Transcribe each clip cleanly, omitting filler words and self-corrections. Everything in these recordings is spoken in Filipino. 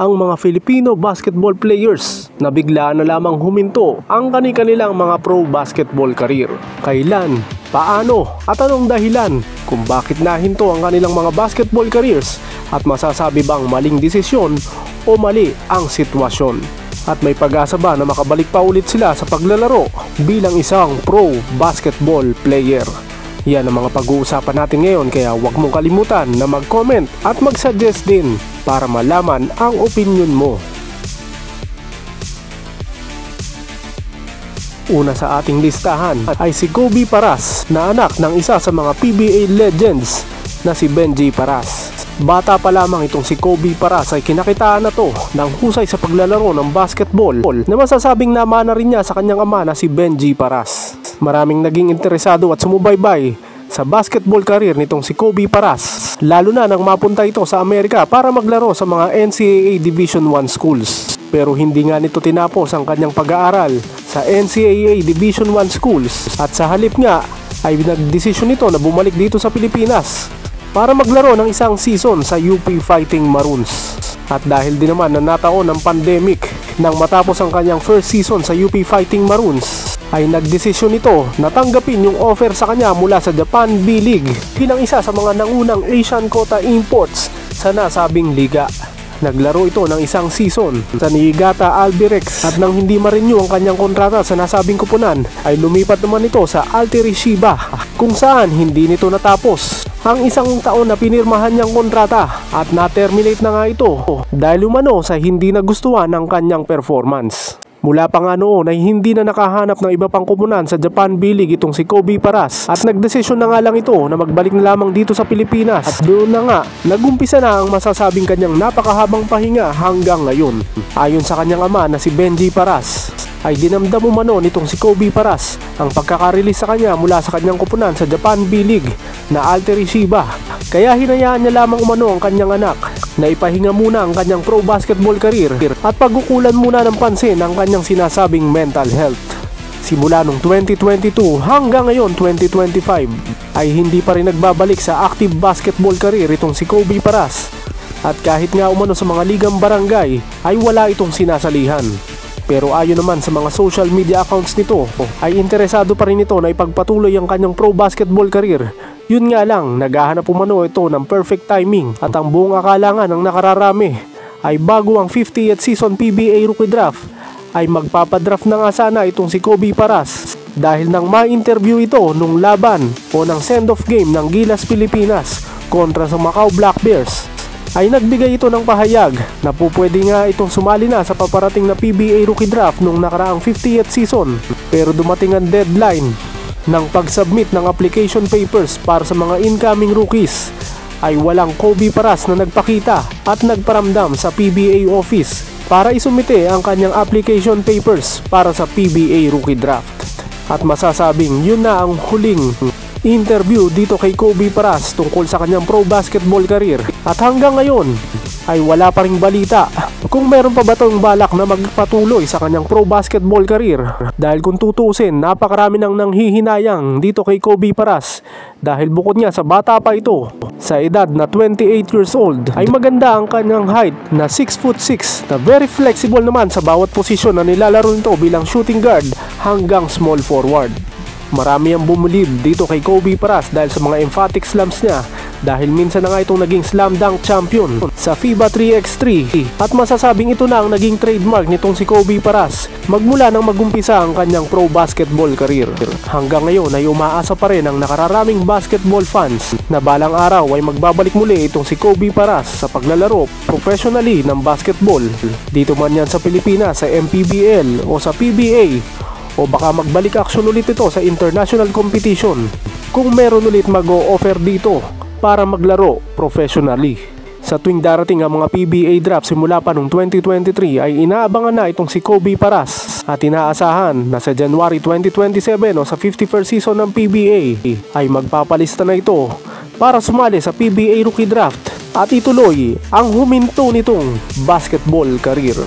ang mga Filipino basketball players na bigla na lamang huminto ang kanilang mga pro basketball career. Kailan, paano at anong dahilan kung bakit nahinto ang kanilang mga basketball careers at masasabi bang maling desisyon o mali ang sitwasyon? At may pag-asa ba na makabalik pa ulit sila sa paglalaro bilang isang pro basketball player? Yan ang mga pag-uusapan natin ngayon, kaya huwag mong kalimutan na mag-comment at mag-suggest din para malaman ang opinion mo. Una sa ating listahan ay si Kobe Paras na anak ng isa sa mga PBA legends na si Benji Paras. Bata pa lamang itong si Kobe Paras ay kinakitaan na to ng husay sa paglalaro ng basketball na masasabing namana rin niya sa kanyang ama na si Benji Paras. Maraming naging interesado at sumubaybay sa basketball career nitong si Kobe Paras, lalo na nang mapunta ito sa Amerika para maglaro sa mga NCAA Division I schools. Pero hindi nga nito tinapos ang kanyang pag-aaral sa NCAA Division I schools at sa halip nga ay nagdesisyon nito na bumalik dito sa Pilipinas para maglaro ng isang season sa UP Fighting Maroons. At dahil din naman na nataon ng pandemic nang matapos ang kanyang first season sa UP Fighting Maroons, ay nagdesisyon ito na tanggapin yung offer sa kanya mula sa Japan B-League bilang isa sa mga nangunang Asian Quota imports sa nasabing liga. Naglaro ito ng isang season sa Niigata Albirex at nang hindi ma-renew ang kanyang kontrata sa nasabing koponan ay lumipat naman ito sa Alteri Shiba, kung saan hindi nito natapos ang isang taon na pinirmahan niyang kontrata at na-terminate na nga ito dahil umano sa hindi nagustuhan ng kanyang performance. Mula pa nga noon ay hindi na nakahanap ng iba pang koponan sa Japan B-League itong si Kobe Paras at nagdesisyon na nga lang ito na magbalik na lamang dito sa Pilipinas at doon na nga nagumpisa na ang masasabing kanyang napakahabang pahinga hanggang ngayon. Ayon sa kanyang ama na si Benji Paras, ay dinamdam umano nitong si Kobe Paras ang pagkaka-release sa kanya mula sa kanyang koponan sa Japan B-League na Alteri Shiba. Kaya hinayaan niya lamang umano ang kanyang anak na ipahinga muna ang kanyang pro basketball career at pagkukulan muna ng pansin ang kanyang sinasabing mental health. Simula noong 2022 hanggang ngayon 2025 ay hindi pa rin nagbabalik sa active basketball career itong si Kobe Paras. At kahit nga umano sa mga ligang barangay ay wala itong sinasalihan. Pero ayon naman sa mga social media accounts nito ay interesado pa rin ito na ipagpatuloy ang kanyang pro basketball career. Yun nga lang, naghahanap umano ito ng perfect timing at ang buong akala nga ng nakararami ay bago ang 50th season PBA Rookie Draft ay magpapadraft na nga sana itong si Kobe Paras dahil nang ma-interview ito nung laban o ng send-off game ng Gilas Pilipinas kontra sa Macau Black Bears ay nagbigay ito ng pahayag na pupwede nga itong sumali na sa paparating na PBA Rookie Draft nung nakaraang 50th season. Pero dumating ang deadline ng pag-submit ng application papers para sa mga incoming rookies ay walang Kobe Paras na nagpakita at nagparamdam sa PBA office para isumite ang kanyang application papers para sa PBA Rookie Draft. At masasabing yun na ang huling interview dito kay Kobe Paras tungkol sa kanyang pro basketball career. At hanggang ngayon ay wala pa ring balita kung meron pa ba itong balak na magpatuloy sa kanyang pro basketball career. Dahil kung tutusin, napakarami nang nanghihinayang dito kay Kobe Paras dahil bukod nga sa bata pa ito, sa edad na 28 years old, ay maganda ang kanyang height na 6'6" na very flexible naman sa bawat posisyon na nilalaro nito bilang shooting guard hanggang small forward. Marami ang bumulib dito kay Kobe Paras dahil sa mga emphatic slams niya dahil minsan na nga itong naging slam dunk champion sa FIBA 3x3 at masasabing ito na ang naging trademark nitong si Kobe Paras magmula nang magumpisa ang kanyang pro basketball career. Hanggang ngayon ay umaasa pa rin ang nakararaming basketball fans na balang araw ay magbabalik muli itong si Kobe Paras sa paglalaro professionally ng basketball dito man yan sa Pilipinas sa MPBL o sa PBA o baka magbalik action ulit ito sa international competition kung meron ulit mag-o-offer dito para maglaro professionally. Sa tuwing darating ang mga PBA draft simula pa noong 2023 ay inaabangan na itong si Kobe Paras at inaasahan na sa January 2027 o sa 51st season ng PBA ay magpapalista na ito para sumali sa PBA Rookie Draft at ituloy ang huminto nitong basketball career.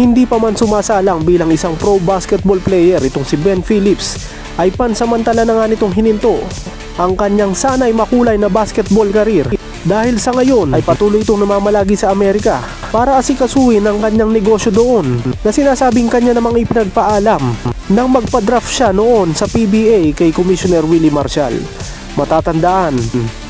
Hindi pa man sumasalang bilang isang pro basketball player itong si Ben Phillips ay pansamantala na nga nitong hininto ang kanyang sanay makulay na basketball career dahil sa ngayon ay patuloy itong namamalagi sa Amerika para asikasuhin ang kanyang negosyo doon na sinasabing kanya namang ipinagpaalam nang magpa-draft siya noon sa PBA kay Commissioner Willie Marshall. Matatandaan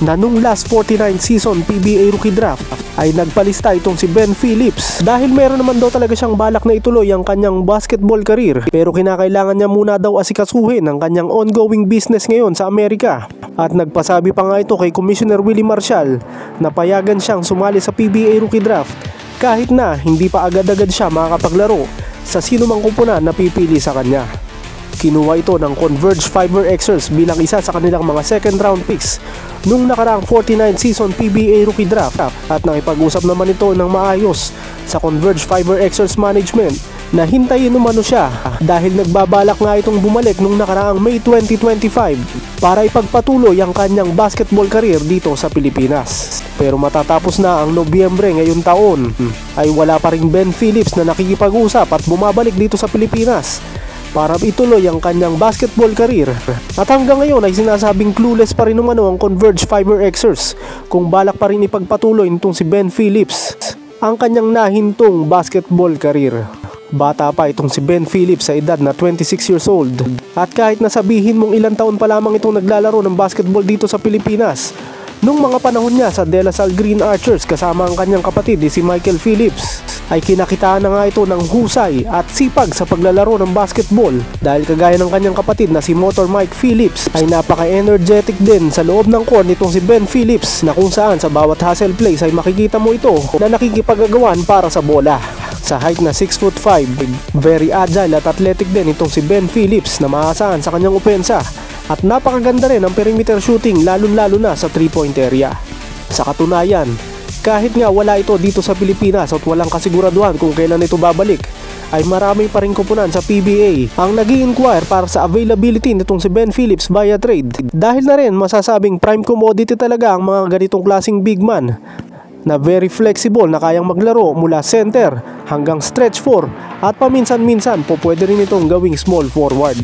na nung last 49 season PBA rookie draft ay nagpalista itong si Ben Phillips dahil meron naman daw talaga siyang balak na ituloy ang kanyang basketball career, pero kinakailangan niya muna daw asikasuhin ang kanyang ongoing business ngayon sa Amerika. At nagpasabi pa nga ito kay Commissioner Willie Marshall na payagan siyang sumali sa PBA rookie draft kahit na hindi pa agad-agad siya makakapaglaro sa sino mang kupunan na pipili sa kanya. Kinuha ito ng Converge Fiber Xers bilang isa sa kanilang mga second round picks nung nakaraang 49 season PBA rookie draft, at nakipag-usap naman ito ng maayos sa Converge Fiber Xers management na hintayin umano siya dahil nagbabalak nga itong bumalik nung nakaraang May 2025 para ipagpatuloy ang kanyang basketball career dito sa Pilipinas. Pero matatapos na ang Nobyembre ngayon taon ay wala pa ring Ben Phillips na nakikipag-usap at bumabalik dito sa Pilipinas para ituloy ang kanyang basketball career. At hanggang ngayon ay sinasabing clueless pa rin umano ang Converge Fiber Xers kung balak pa rin ipagpatuloy nitong si Ben Phillips ang kanyang nahintong basketball career. Bata pa itong si Ben Phillips sa edad na 26 years old, at kahit nasabihin mong ilang taon pa lamang itong naglalaro ng basketball dito sa Pilipinas, nung mga panahon niya sa De La Salle Green Archers kasama ang kanyang kapatid si Michael Phillips, ay kinakitaan na nga ito ng husay at sipag sa paglalaro ng basketball dahil kagaya ng kanyang kapatid na si Motor Mike Phillips ay napaka-energetic din sa loob ng court nitong si Ben Phillips, na kung saan sa bawat hustle plays ay makikita mo ito na nakikipagagawan para sa bola. Sa height na 6'5", very agile at athletic din itong si Ben Phillips na maasahan sa kanyang opensa, at napakaganda rin ang perimeter shooting lalo-lalo na sa 3-point area. Sa katunayan, kahit nga wala ito dito sa Pilipinas at walang kasiguraduhan kung kailan ito babalik, ay marami pa rin kupunan sa PBA ang nag-i-inquire para sa availability nitong si Ben Phillips via trade, dahil na rin masasabing prime commodity talaga ang mga ganitong klaseng big man na very flexible na kayang maglaro mula center hanggang stretch 4, at paminsan-minsan po pwede rin itong gawing small forward.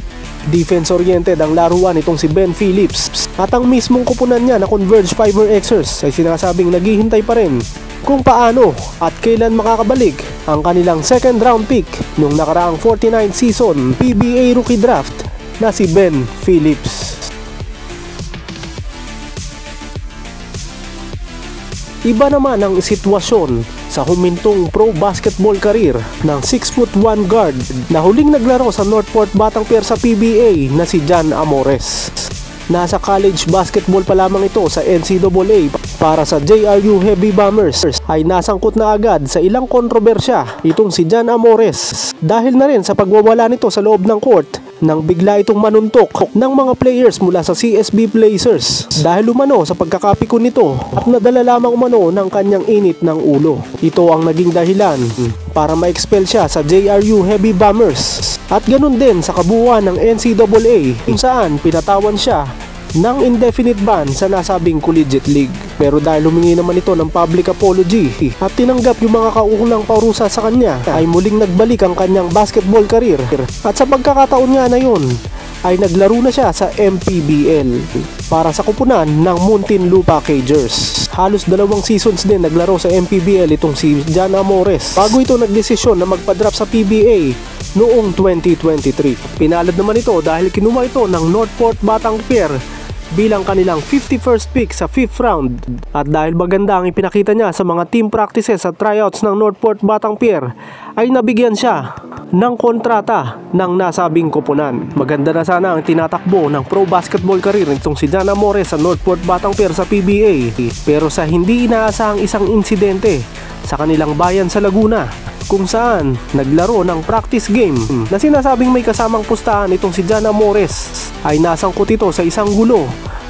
Defense-oriented ang laruan itong si Ben Phillips, at ang mismong kupunan niya na Converge Fiber Xers ay sinasabing naghihintay pa rin kung paano at kailan makakabalik ang kanilang second round pick nung nakaraang 49 season PBA rookie draft na si Ben Phillips. Iba naman ang sitwasyon sa humintong pro basketball career ng 6'1" guard na huling naglaro sa Northport Batang Pier sa PBA na si John Amores. Nasa college basketball pa lamang ito sa NCAA para sa JRU Heavy Bombers ay nasangkot na agad sa ilang kontrobersya itong si John Amores dahil na rin sa pagwawala nito sa loob ng court nang bigla itong manuntok ng mga players mula sa CSB Blazers dahil umano sa pagkakapiko nito at nadala lamang umano ng kanyang init ng ulo. Ito ang naging dahilan para ma-expel siya sa JRU Heavy Bombers, at ganun din sa kabuuan ng NCAA kung saan pinatawan siya ng indefinite ban sa nasabing collegiate league. Pero dahil humingi naman ito ng public apology at tinanggap yung mga kaukulang parusa sa kanya, ay muling nagbalik ang kanyang basketball career, at sa pagkakataon nga na yun ay naglaro na siya sa MPBL para sa kupunan ng Muntinlupa Cagers. Halos 2 seasons din naglaro sa MPBL itong si John Amores bago ito nagdesisyon na magpa-drop sa PBA noong 2023. Pinalad naman ito dahil kinuha ito ng Northport Batang Pier bilang kanilang 51st pick sa 5th round, at dahil maganda ang ipinakita niya sa mga team practices at tryouts ng Northport Batang Pier ay nabigyan siya ng kontrata ng nasabing koponan. Maganda na sana ang tinatakbo ng pro basketball career nitong si John Amores sa Northport Batang Pier sa PBA, pero sa hindi inaasahang isang insidente sa kanilang bayan sa Laguna kung saan naglaro ng practice game na sinasabing may kasamang pustahan itong si John Amores, ay nasangkot ito sa isang gulo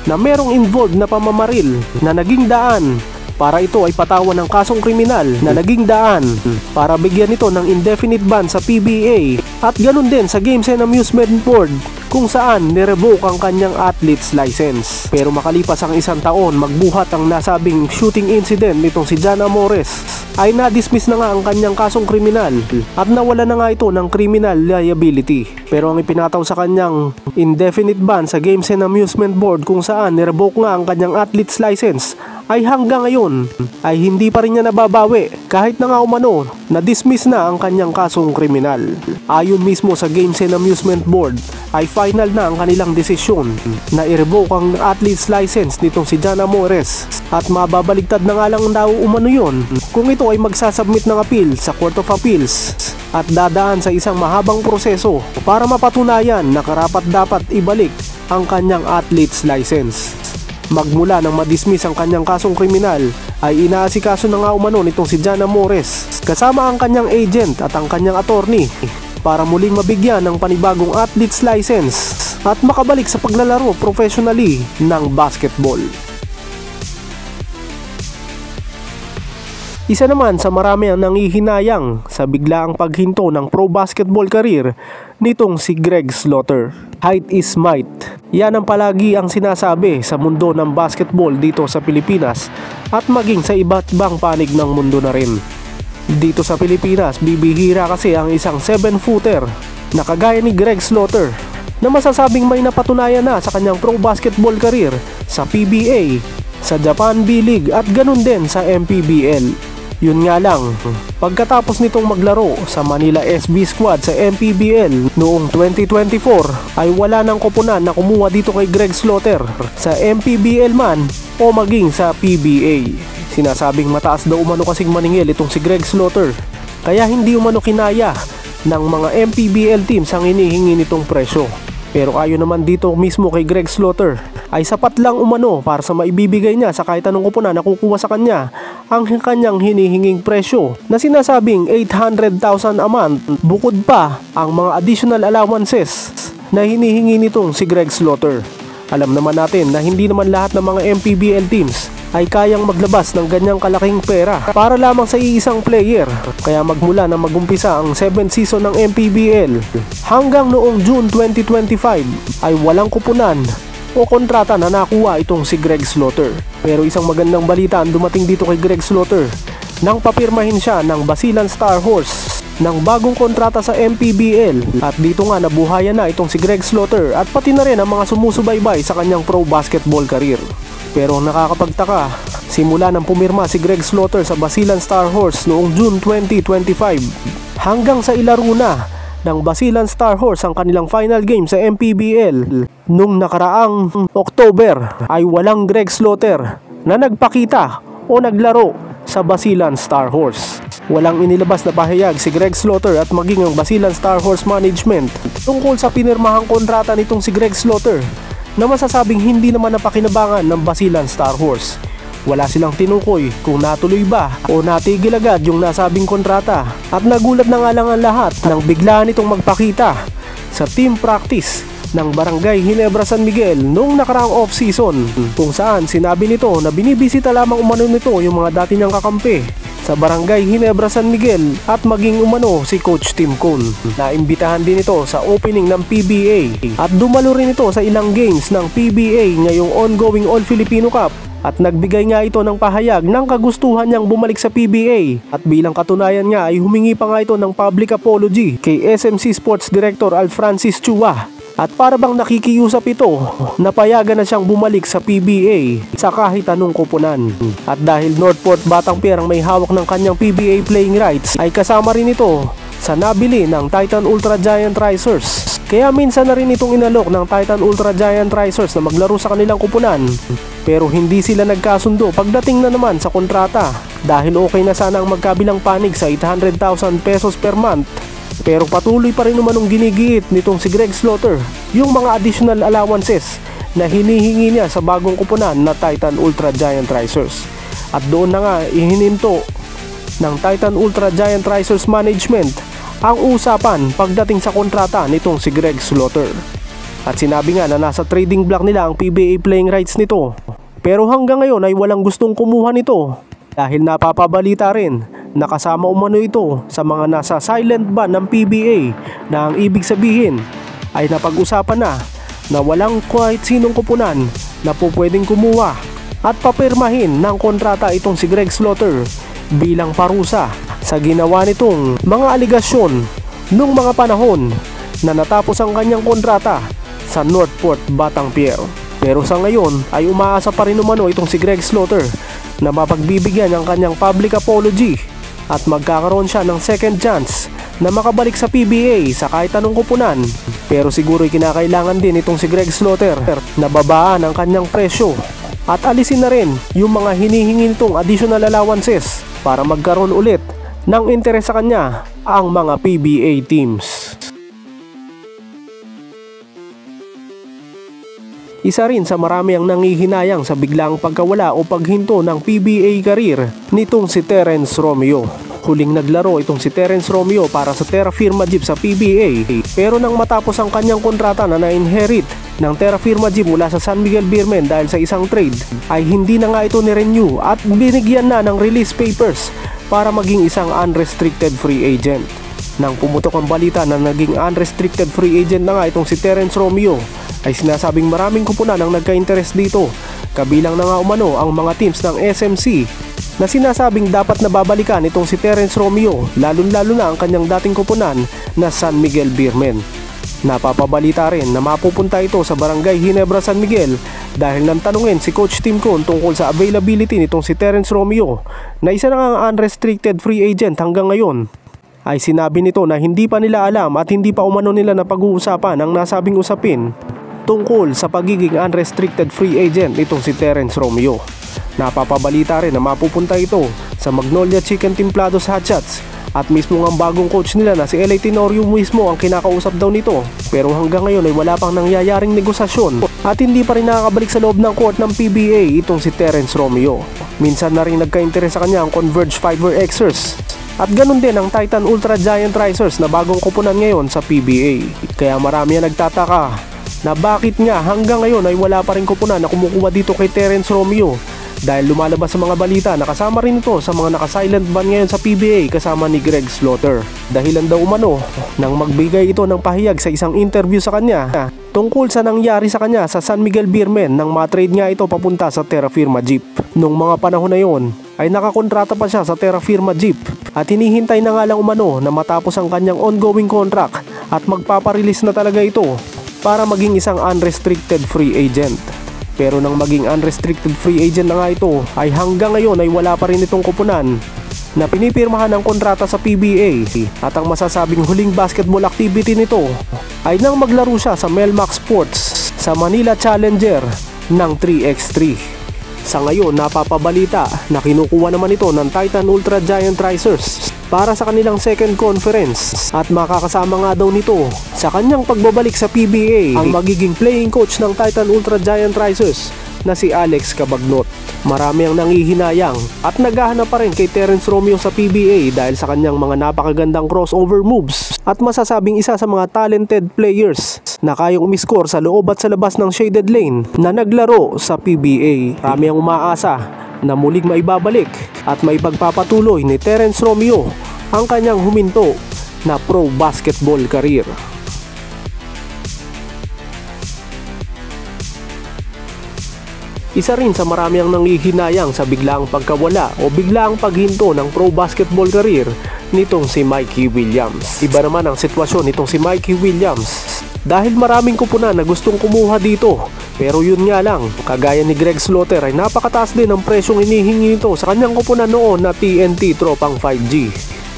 na merong involved na pamamaril na naging daan para ito ay patawan ng kasong kriminal na naging daan para bigyan ito ng indefinite ban sa PBA. At ganun din sa Games and Amusement Board kung saan nirevoke ang kanyang athlete's license. Pero makalipas ang isang taon, magbuhat ang nasabing shooting incident nitong si Jan Amores, ay na-dismiss na nga ang kanyang kasong kriminal at nawala na nga ito ng criminal liability. Pero ang ipinataw sa kanyang indefinite ban sa Games and Amusement Board kung saan nirevoke nga ang kanyang athlete's license ay hanggang ngayon ay hindi pa rin niya nababawi kahit na nga umano na-dismiss na ang kanyang kasong kriminal. Ayon mismo sa Games and Amusement Board ay final na ang kanilang desisyon na i-revoke ang athlete's license nitong si Jan Amores at mababaligtad na nga lang daw umano yun kung ito ay magsasubmit ng appeal sa Court of Appeals at dadaan sa isang mahabang proseso para mapatunayan na karapat-dapat ibalik ang kanyang athlete's license. Magmula nang madismiss ang kanyang kasong kriminal ay inaasikaso na nga umano nitong si Jan Amores kasama ang kanyang agent at ang kanyang attorney para muling mabigyan ng panibagong athlete's license at makabalik sa paglalaro professionally ng basketball. Isa naman sa marami ang nangihinayang sa biglaang paghinto ng pro basketball career nitong si Greg Slaughter. Height is might. Yan ang palagi ang sinasabi sa mundo ng basketball dito sa Pilipinas at maging sa iba't ibang panig ng mundo na rin. Dito sa Pilipinas, bibihira kasi ang isang 7-footer na kagaya ni Greg Slaughter na masasabing may napatunayan na sa kanyang pro basketball career sa PBA, sa Japan B-League at ganun din sa MPBL. Yun nga lang, pagkatapos nitong maglaro sa Manila SB Squad sa MPBL noong 2024 ay wala nang koponan na kumuha dito kay Greg Slaughter sa MPBL man o maging sa PBA. Sinasabing mataas daw umano kasing maningil itong si Greg Slaughter kaya hindi umano kinaya ng mga MPBL teams ang hinihingi nitong presyo. Pero ayon naman dito mismo kay Greg Slaughter ay sapat lang umano para sa maibibigay niya sa kahit anong koponan na kukuha sa kanya ang kanyang hinihinging presyo na sinasabing 800,000 a month bukod pa ang mga additional allowances na hinihingi nitong si Greg Slaughter. Alam naman natin na hindi naman lahat ng mga MPBL teams ay kayang maglabas ng ganyang kalaking pera para lamang sa iisang player. Kaya magmula na magumpisa ang 7th season ng MPBL hanggang noong June 2025 ay walang kupunan o kontrata na nakuha itong si Greg Slaughter. Pero isang magandang balita ang dumating dito kay Greg Slaughter nang papirmahin siya ng Basilan Star Horse ng bagong kontrata sa MPBL at dito nga nabuhayan na itong si Greg Slaughter at pati na rin ang mga sumusubaybay sa kanyang pro basketball career. Pero nakakapagtaka, simula nang pumirma si Greg Slaughter sa Basilan Star Horse noong June 2025 hanggang sa ilaro na ng Basilan Star Horse ang kanilang final game sa MPBL nung nakaraang October ay walang Greg Slaughter na nagpakita o naglaro sa Basilan Star Horse. Walang inilabas na pahayag si Greg Slaughter at maging ang Basilan Star Horse Management tungkol sa pinirmahang kontrata nitong si Greg Slaughter na masasabing hindi naman napakinabangan ng Basilan Star Horse. Wala silang tinukoy kung natuloy ba o natigil agad yung nasabing kontrata at nagulat na nga lang ang lahat nang biglaan itong magpakita sa team practice ng Barangay Ginebra San Miguel noong nakaraang off-season kung saan sinabi nito na binibisita lamang umano nito yung mga dati niyang kakampi sa Barangay Ginebra San Miguel at maging umano si Coach Tim Cone. Naimbitahan din ito sa opening ng PBA at dumalo rin ito sa ilang games ng PBA ngayong ongoing All Filipino Cup at nagbigay nga ito ng pahayag ng kagustuhan niyang bumalik sa PBA at bilang katunayan nga ay humingi pa nga ito ng public apology kay SMC Sports Director Al Francis Chua at para bang nakikiusap ito na payagan na siyang bumalik sa PBA sa kahit anong koponan. At dahil Northport Batang Pier ang may hawak ng kanyang PBA playing rights ay kasama rin ito sa nabili ng Titan Ultra Giant Risers. Kaya minsan na rin itong inalok ng Titan Ultra Giant Risers na maglaro sa kanilang kupunan. Pero hindi sila nagkasundo pagdating na naman sa kontrata dahil okay na sana ang magkabilang panig sa 800,000 pesos per month. Pero patuloy pa rin naman ginigiit nitong si Greg Slaughter yung mga additional allowances na hinihingi niya sa bagong kupunan na Titan Ultra Giant Risers. At doon na nga ihininto ng Titan Ultra Giant Risers Management ang usapan pagdating sa kontrata nitong si Greg Slaughter. At sinabi nga na nasa trading block nila ang PBA playing rights nito. Pero hanggang ngayon ay walang gustong kumuha nito dahil napapabalita rin na kasama umano ito sa mga nasa silent ban ng PBA na ang ibig sabihin ay napag-usapan na walang kahit sinong kupunan na po pwedeng kumuha at papirmahin ng kontrata itong si Greg Slaughter bilang parusa sa ginawa nitong mga aligasyon nung mga panahon na natapos ang kanyang kontrata sa Northport, Batangpier. Pero sa ngayon ay umaasa pa rin umano itong si Greg Slaughter na mapagbibigyan ng kanyang public apology at magkakaroon siya ng second chance na makabalik sa PBA sa kahit anong kupunan. Pero siguro'y kinakailangan din itong si Greg Slaughter na babaan ang kanyang presyo at alisin na rin yung mga hinihingi nitong additional allowances para magkaroon ulit ng interes sa kanya ang mga PBA teams. Isa rin sa marami ang nangihinayang sa biglang pagkawala o paghinto ng PBA career nitong si Terrence Romeo. Huling naglaro itong si Terrence Romeo para sa Terra Firma Jeep sa PBA, pero nang matapos ang kanyang kontrata na na-inherit ng Terra Firma Jeep mula sa San Miguel Beermen dahil sa isang trade, ay hindi na nga ito ni-renew at binigyan na ng release papers para maging isang unrestricted free agent. Nang pumutok ang balita na naging unrestricted free agent na nga itong si Terrence Romeo, ay sinasabing maraming kupunan ang nagka-interest dito, kabilang na nga umano ang mga teams ng SMC na sinasabing dapat na babalikan itong si Terrence Romeo, lalo na ang kanyang dating kupunan na San Miguel Beermen. Napapabalita rin na mapupunta ito sa Barangay Ginebra, San Miguel dahil nang tanungin si Coach Tim Cone tungkol sa availability nitong si Terrence Romeo na isa na nga unrestricted free agent hanggang ngayon, ay sinabi nito na hindi pa nila alam at hindi pa umano nila na pag-uusapan ang nasabing usapin tungkol sa pagiging unrestricted free agent nitong si Terrence Romeo. Napapabalita rin na mapupunta ito sa Magnolia Chicken Templados Hotshots at mismo ang bagong coach nila na si L.A. Tenorio mismo ang kinakausap daw nito, pero hanggang ngayon ay wala pang nangyayaring negosasyon at hindi pa rin nakakabalik sa loob ng court ng PBA itong si Terrence Romeo. Minsan na rin nagka-interes sa kanya ang Converge Fiber Xers at ganun din ang Titan Ultra Giant Risers na bagong kupunan ngayon sa PBA. Kaya marami ang nagtataka na bakit nga hanggang ngayon ay wala pa rin kupunan na kumukuha dito kay Terrence Romeo, dahil lumalabas sa mga balita na kasama rin ito sa mga naka-silent ban ngayon sa PBA kasama ni Greg Slaughter. Dahilan daw umano nang magbigay ito ng pahayag sa isang interview sa kanya tungkol sa nangyari sa kanya sa San Miguel Beermen nang matrade nga ito papunta sa Terra Firma Jeep. Nung mga panahon na yon ay nakakontrata pa siya sa Terra Firma Jeep at hinihintay na nga lang umano na matapos ang kanyang ongoing contract at magpaparelease na talaga ito para maging isang unrestricted free agent. Pero nang maging unrestricted free agent na nga ito, ay hanggang ngayon ay wala pa rin itong kupunan na pinipirmahan ng kontrata sa PBA. At ang masasabing huling basketball activity nito ay nang maglaro siya sa Melmac Sports sa Manila Challenger ng 3x3. Sa ngayon napapabalita na kinukuha naman ito ng Titan Ultra Giant Risers para sa kanilang second conference at makakasama nga daw nito sa kanyang pagbabalik sa PBA ang magiging playing coach ng Titan Ultra Giant Risers na si Alex Cabagnot. Marami ang nangihinayang at naghahanap pa rin kay Terrence Romeo sa PBA dahil sa kanyang mga napakagandang crossover moves at masasabing isa sa mga talented players na kayang umiscore sa loob at sa labas ng shaded lane na naglaro sa PBA. Marami ang umaasa na muling maibabalik at maipagpapatuloy ni Terrence Romeo ang kanyang huminto na pro basketball career. Isa rin sa marami ang nangihinayang sa biglaang pagkawala o biglaang paghinto ng pro basketball career nitong si Mikey Williams. Iba naman ang sitwasyon nitong si Mikey Williams dahil maraming kupunan na gustong kumuha dito. Pero yun nga lang, kagaya ni Greg Slaughter ay napakataas din ang presyong hinihingi nito sa kanyang kupunan noon na TNT Tropang 5G.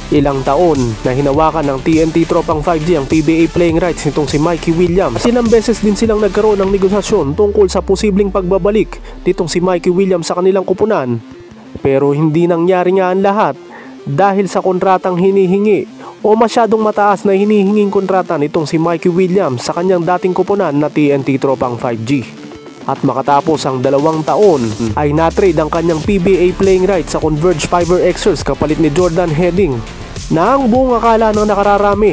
Ilang taon na hinawakan ng TNT Tropang 5G ang PBA playing rights nitong si Mikey Williams. Ilang beses din silang nagkaroon ng negosasyon tungkol sa posibleng pagbabalik nitong si Mikey Williams sa kanilang kupunan. Pero hindi nangyari nga ang lahat dahil sa kontratang hinihingi o masyadong mataas na hinihinging kontrata nitong si Mikey Williams sa kanyang dating kupunan na TNT Tropang 5G. At makatapos ang 2 taon ay natrade ang kanyang PBA playing rights sa Converge Fiber Xers kapalit ni Jordan Heading, na ang buong akala ng nakararami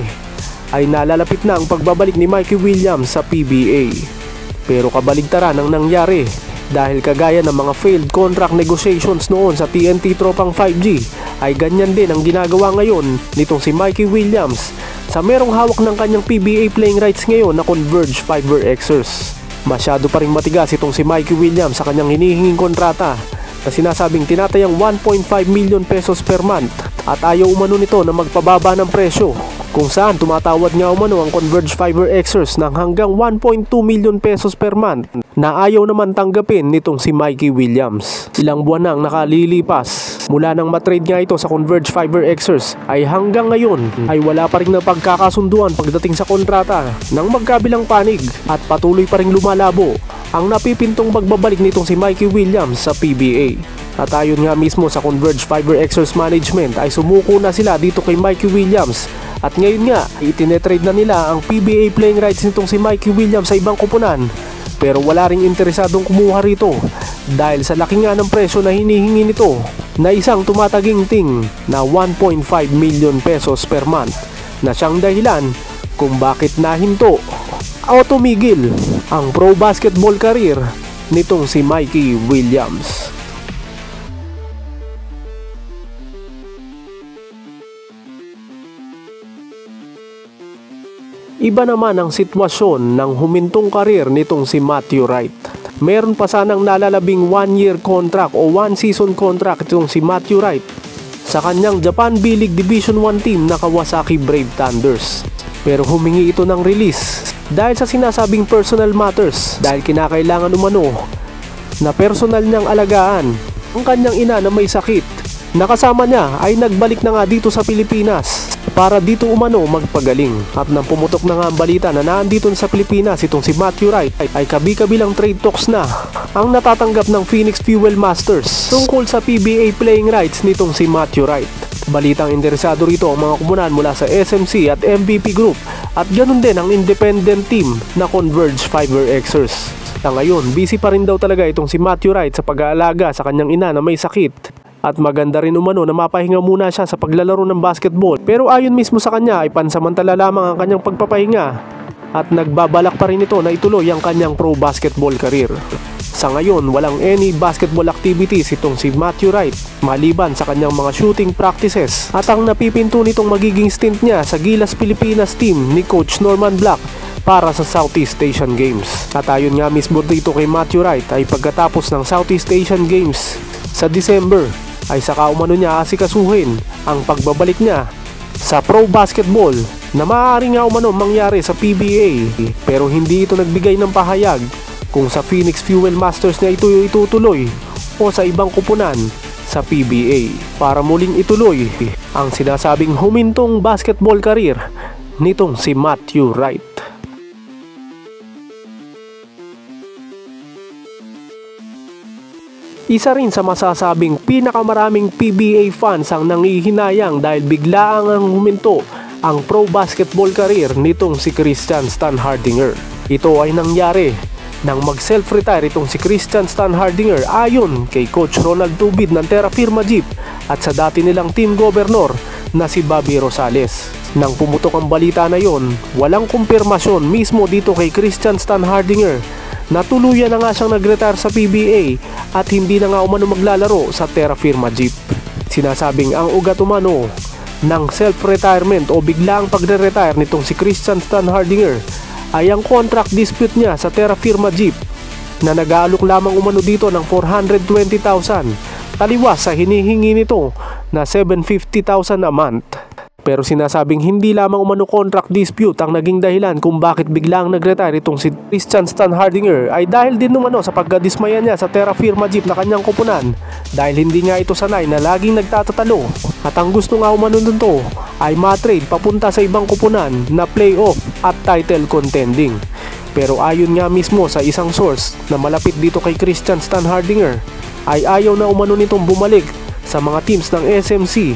ay nalalapit na ang pagbabalik ni Mikey Williams sa PBA. Pero kabaligtaran ang nangyari dahil kagaya ng mga failed contract negotiations noon sa TNT Tropang 5G ay ganyan din ang ginagawa ngayon nitong si Mikey Williams sa merong hawak ng kanyang PBA playing rights ngayon na Converge Fiber Xers. Masyado pa ring matigas itong si Mikey Williams sa kanyang hinihinging kontrata na sinasabing tinatayang 1.5 million pesos per month at ayaw umano nito na magpababa ng presyo, kung saan tumatawad nga umano ang Converge Fiber Xers ng hanggang 1.2 million pesos per month na ayaw naman tanggapin nitong si Mikey Williams. Ilang buwan nang nakalilipas mula nang matrade nga ito sa Converge Fiber Xers ay hanggang ngayon ay wala pa rin na pagkakasunduan pagdating sa kontrata ng magkabilang panig at patuloy pa rin lumalabo ang napipintong pagbabalik nitong si Mikey Williams sa PBA. At ayon nga mismo sa Converge Fiber Xers Management ay sumuko na sila dito kay Mikey Williams at ngayon nga itinetrade na nila ang PBA playing rights nitong si Mikey Williams sa ibang koponan, pero wala ring interesadong kumuha rito dahil sa laki nga ng presyo na hinihingi nito na isang tumataginting na 1.5 million pesos per month na siyang dahilan kung bakit nahinto o tumigil ang pro basketball career nitong si Mikey Williams. Iba naman ang sitwasyon ng humintong karir nitong si Matthew Wright. Meron pa sanang nalalabing 1-year contract o 1-season contract itong si Matthew Wright sa kanyang Japan B-League Division 1 team na Kawasaki Brave Thunders. Pero humingi ito ng release dahil sa sinasabing personal matters, dahil kinakailangan umano na personal niyang alagaan ang kanyang ina na may sakit. Nakasama niya ay nagbalik na nga dito sa Pilipinas para dito umano magpagaling. At nang pumutok na nga ang balita na naandito sa Pilipinas itong si Matthew Wright ay kabi-kabilang trade talks na ang natatanggap ng Phoenix Fuel Masters tungkol sa PBA playing rights nitong si Matthew Wright. Balitang interesado rito ang mga kumunan mula sa SMC at MVP Group at ganun din ang independent team na Converge Fiber Xers. Ngayon, busy pa rin daw talaga itong si Matthew Wright sa pag-aalaga sa kanyang ina na may sakit. At maganda rin umano na mapahinga muna siya sa paglalaro ng basketball. Pero ayon mismo sa kanya ay pansamantala lamang ang kanyang pagpapahinga at nagbabalak pa rin ito na ituloy ang kanyang pro basketball career. Sa ngayon, walang any basketball activities itong si Matthew Wright maliban sa kanyang mga shooting practices. At ang napipinto nitong magiging stint niya sa Gilas Pilipinas team ni Coach Norman Black para sa Southeast Asian Games. At ayon nga mismo dito kay Matthew Wright ay pagkatapos ng Southeast Asian Games sa December ay saka umano niya asikasuhin ang pagbabalik niya sa pro basketball na maaari nga umano mangyari sa PBA, pero hindi ito nagbigay ng pahayag kung sa Phoenix Fuel Masters niya ito itutuloy o sa ibang kupunan sa PBA para muling ituloy ang sinasabing humintong basketball career nitong si Matthew Wright. Isa rin sa masasabing pinakamaraming PBA fans ang nangihinayang dahil biglaang ang huminto ang pro basketball career nitong si Christian Stan Hardinger. Ito ay nangyari nang mag-self-retire itong si Christian Stan Hardinger ayon kay Coach Ronald Tubid ng Terra Firma Jeep at sa dati nilang team governor na si Bobby Rosales. Nang pumutok ang balita na yon, walang kumpirmasyon mismo dito kay Christian Stan Hardinger na tuluyan na nga siyang nag-retire sa PBA at hindi na nga umano maglalaro sa Terra Firma Jeep. Sinasabing ang ugat umano ng self-retirement o biglaang pagre-retire nitong si Christian Stan Hardinger ay ang contract dispute niya sa Terra Firma Jeep na nag-aalok lamang umano dito ng 420,000 taliwas sa hinihingi nito na 750,000 a month. Pero sinasabing hindi lamang umano contract dispute ang naging dahilan kung bakit biglang nag-retire itong si Christian Stan Hardinger ay dahil din umano sa pagkadismaya niya sa Terra Firma Jeep na kanyang kupunan dahil hindi nga ito sanay na laging nagtatatalo at ang gusto nga umano nito ay matrade papunta sa ibang kupunan na playoff at title contending. Pero ayon nga mismo sa isang source na malapit dito kay Christian Stan Hardinger ay ayaw na umano nitong bumalik sa mga teams ng SMC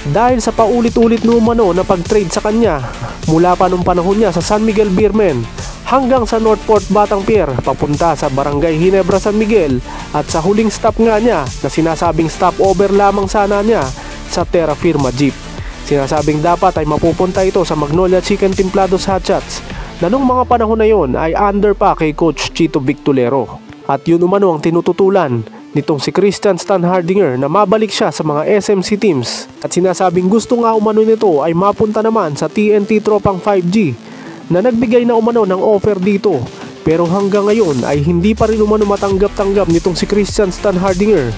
dahil sa paulit-ulit na umano na pag-trade sa kanya mula pa nung panahon niya sa San Miguel Beermen hanggang sa Northport Batang Pier papunta sa Barangay Ginebra San Miguel at sa huling stop nga niya na sinasabing stopover lamang sana niya sa Terra Firma Jeep. Sinasabing dapat ay mapupunta ito sa Magnolia Chicken Templados Hot Shots na nung mga panahon na yon ay under pa kay Coach Chito Victolero. At yun umano ang tinututulan nitong si Christian Stan Hardinger na mabalik siya sa mga SMC teams at sinasabing gusto nga umano nito ay mapunta naman sa TNT Tropang 5G na nagbigay na umano ng offer dito, pero hanggang ngayon ay hindi pa rin umano matanggap-tanggap nitong si Christian Stan Hardinger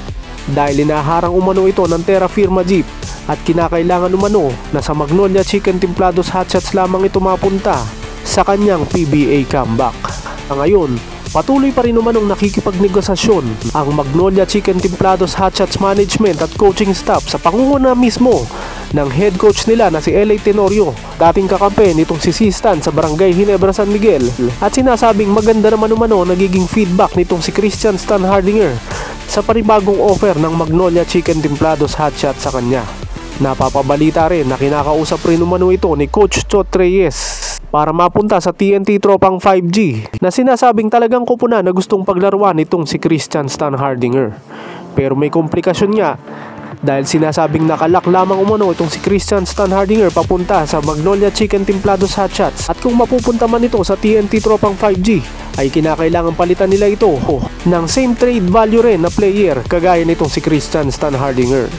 dahil inaharang umano ito ng Terra Firma Jeep at kinakailangan umano na sa Magnolia Chicken Templados Hotshots lamang ito mapunta sa kanyang PBA comeback. Ngayon, patuloy pa rin umanong nakikipagnegosasyon ang Magnolia Chicken Templados Hotshots management at coaching staff sa pangunguna mismo ng head coach nila na si L.A. Tenorio, dating kakampi nitong si Stan sa Barangay Ginebra San Miguel, at sinasabing maganda naman umano nagiging feedback nitong si Christian Stan Hardinger sa panibagong offer ng Magnolia Chicken Templados Hotshots sa kanya. Napapabalita rin na kinakausap rin umano ito ni Coach Chot Reyes para mapunta sa TNT Tropang 5G na sinasabing talagang kupunan na gustong paglaruan itong si Christian Stan Hardinger. Pero may komplikasyon nga dahil sinasabing nakalak lamang umano itong si Christian Stan Hardinger papunta sa Magnolia Chicken Templados Hotshots, at kung mapupunta man ito sa TNT Tropang 5G ay kinakailangan palitan nila ito ng same trade value rin na player kagaya nitong si Christian Stan Hardinger.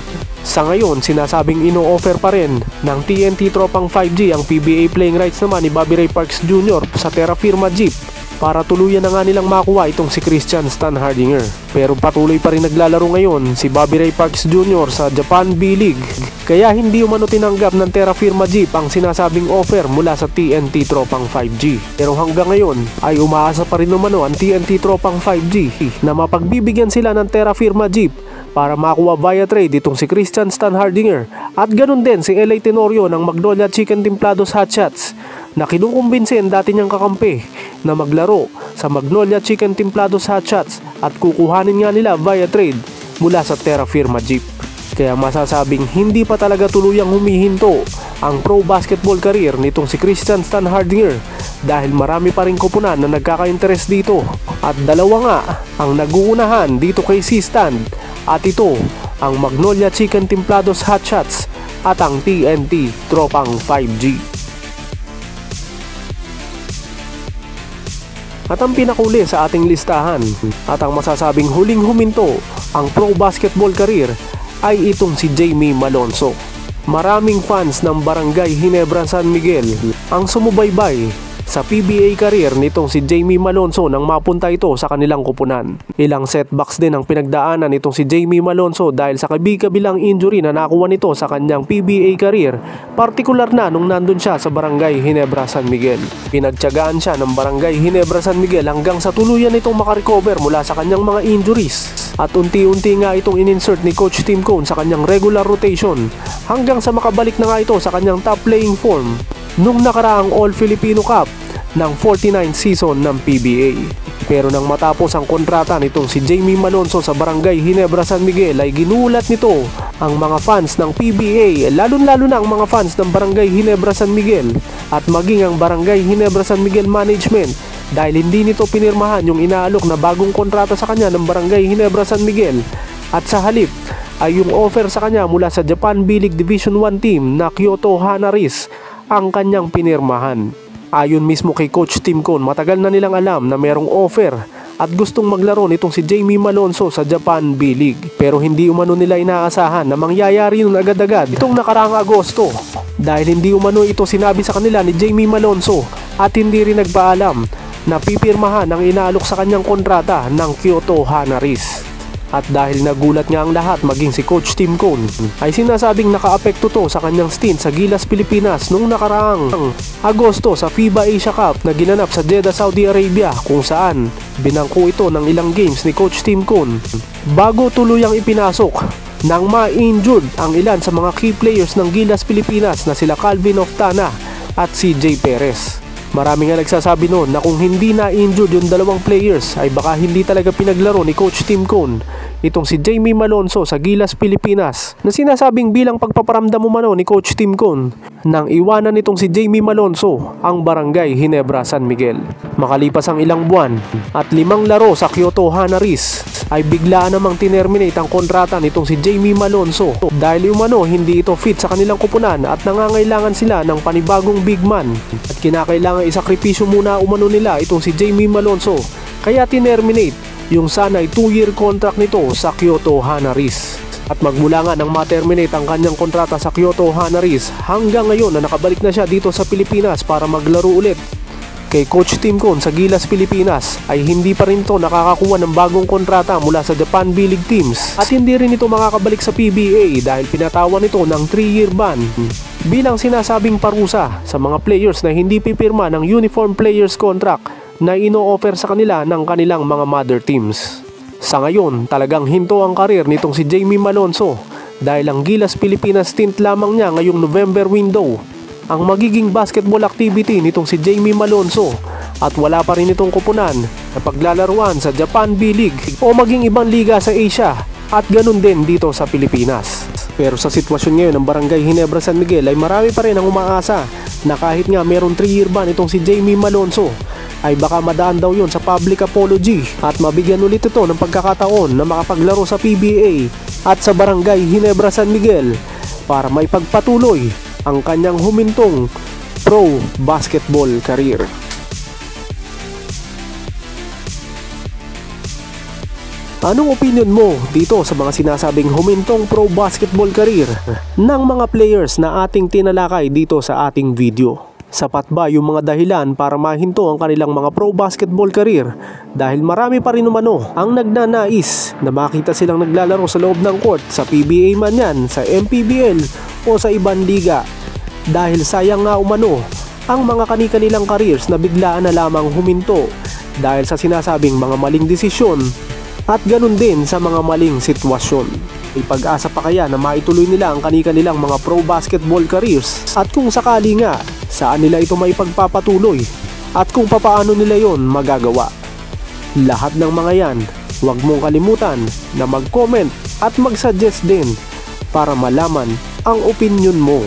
Sa ngayon, sinasabing ino-offer pa rin ng TNT Tropang 5G ang PBA playing rights naman ni Bobby Ray Parks Jr. sa Terra Firma Jeep para tuluyan na nga nilang makuha itong si Christian Stan Hardinger. Pero patuloy pa rin naglalaro ngayon si Bobby Ray Parks Jr. sa Japan B-League, kaya hindi umano tinanggap ng Terra Firma Jeep ang sinasabing offer mula sa TNT Tropang 5G. Pero hanggang ngayon ay umaasa pa rin umano ang TNT Tropang 5G na mapagbibigyan sila ng Terra Firma Jeep para makuha via trade itong si Christian Stan Hardinger, at ganun din si L.A. Tenorio ng Magnolia Chicken Templados Hotshots na kinukumbinsi ang dati niyang kakampi na maglaro sa Magnolia Chicken Templados Hotshots at kukuhanin nga nila via trade mula sa Terra Firma Jeep. Kaya masasabing hindi pa talaga tuluyang humihinto ang pro basketball career nitong si Christian Stan Hardinger dahil marami pa rin kupunan na nagkaka-interest dito, at dalawa nga ang naguunahan dito kay Stan, at ito ang Magnolia Chicken Templados Hotshots at ang TNT Tropang 5G. At ang pinakuli sa ating listahan at ang masasabing huling huminto ang pro basketball career ay itong si Jamie Malonzo. Maraming fans ng Barangay Ginebra San Miguel ang sumubaybay sa PBA career nitong si Jamie Malonzo nang mapunta ito sa kanilang kupunan. Ilang setbacks din ang pinagdaanan nitong si Jamie Malonzo dahil sa kabi-kabilang injury na nakuha nito sa kanyang PBA career, partikular na nung nandun siya sa Barangay Ginebra San Miguel. Pinagtiyagaan siya ng Barangay Ginebra San Miguel hanggang sa tuluyan itong makarecover mula sa kanyang mga injuries, at unti-unti nga itong in-insert ni Coach Tim Cone sa kanyang regular rotation hanggang sa makabalik na nga ito sa kanyang top playing form nung nakaraang All-Filipino Cup ng 49th season ng PBA. Pero nang matapos ang kontrata nitong si Jamie Malonzo sa Barangay Ginebra San Miguel ay ginulat nito ang mga fans ng PBA, lalo-lalo na ang mga fans ng Barangay Ginebra San Miguel at maging ang Barangay Ginebra San Miguel management dahil hindi nito pinirmahan yung inaalok na bagong kontrata sa kanya ng Barangay Ginebra San Miguel, at sa halip ay yung offer sa kanya mula sa Japan B-League Division 1 team na Kyoto Hanaris ang kanyang pinirmahan. Ayon mismo kay Coach Tim Cone, matagal na nilang alam na merong offer at gustong maglaro nitong si Jamie Malonzo sa Japan B-League, pero hindi umano nila inaasahan na mangyayari nun agad-agad itong nakaraang Agosto dahil hindi umano ito sinabi sa kanila ni Jamie Malonzo at hindi rin nagpaalam na pipirmahan ang inaalok sa kanyang kontrata ng Kyoto Hanaris. At dahil nagulat nga ang lahat, maging si Coach Tim Cone, ay sinasabing nakaapekto to sa kanyang stint sa Gilas Pilipinas nung nakaraang Agosto sa FIBA Asia Cup na ginanap sa Jeddah, Saudi Arabia, kung saan binangko ito ng ilang games ni Coach Tim Cone bago tuluyang ipinasok nang ma-injured ang ilan sa mga key players ng Gilas Pilipinas na sila Calvin Oftana at CJ Perez. Marami nga nagsasabi noon na kung hindi na-injured yung dalawang players ay baka hindi talaga pinaglaro ni Coach Tim Cone itong si Jamie Malonzo sa Gilas Pilipinas, na sinasabing bilang pagpaparamdam umano ni Coach Tim Cone nang iwanan nitong si Jamie Malonzo ang Barangay Ginebra San Miguel. Makalipas ang ilang buwan at 5 laro sa Kyoto Hanaris ay biglaan namang tinerminate ang kontrata nitong si Jamie Malonzo dahil umano hindi ito fit sa kanilang kupunan at nangangailangan sila ng panibagong big man at kinakailangan isakripisyo muna umano nila itong si Jamie Malonzo, kaya tinerminate yung sana'y 2-year contract nito sa Kyoto Hanaris. At magmula nga nang ma-terminate ang kanyang kontrata sa Kyoto Hanaris, hanggang ngayon na nakabalik na siya dito sa Pilipinas para maglaro ulit kay Coach Tim Cone sa Gilas Pilipinas, ay hindi pa rin to nakakakuha ng bagong kontrata mula sa Japan B-League teams. At hindi rin ito makakabalik sa PBA dahil pinatawan ito ng 3-year ban bilang sinasabing parusa sa mga players na hindi pipirma ng uniform players contract na ino-offer sa kanila ng kanilang mga mother teams. Sa ngayon, talagang hinto ang karir nitong si Jamie Malonzo dahil ang Gilas Pilipinas stint lamang niya ngayong November window ang magiging basketball activity nitong si Jamie Malonzo, at wala pa rin itong kupunan na paglalaruan sa Japan B-League o maging ibang liga sa Asia, at ganun din dito sa Pilipinas. Pero sa sitwasyon ngayon ng Barangay Ginebra San Miguel ay marami pa rin ang umaasa na kahit nga meron 3-year ban itong si Jamie Malonzo, ay baka madaan daw yon sa public apology at mabigyan ulit ito ng pagkakataon na makapaglaro sa PBA at sa Barangay Ginebra San Miguel para maipagpatuloy ang kanyang humintong pro basketball career. Anong opinion mo dito sa mga sinasabing humintong pro basketball career ng mga players na ating tinalakay dito sa ating video? Sapat ba yung mga dahilan para mahinto ang kanilang mga pro basketball career? Dahil marami pa rin umano ang nagnanais na makita silang naglalaro sa loob ng court, sa PBA man yan, sa MPBL o sa ibang liga. Dahil sayang nga umano ang mga kani-kanilang careers na biglaan na lamang huminto dahil sa sinasabing mga maling desisyon at ganun din sa mga maling sitwasyon. May pag-asa pa kaya na maituloy nila ang kani-kanilang mga pro basketball careers? At kung sakali nga, saan nila ito maipagpapatuloy? At kung papaano nila yon magagawa? Lahat ng mga yan, huwag mong kalimutan na mag-comment at mag-suggest din para malaman ang opinion mo.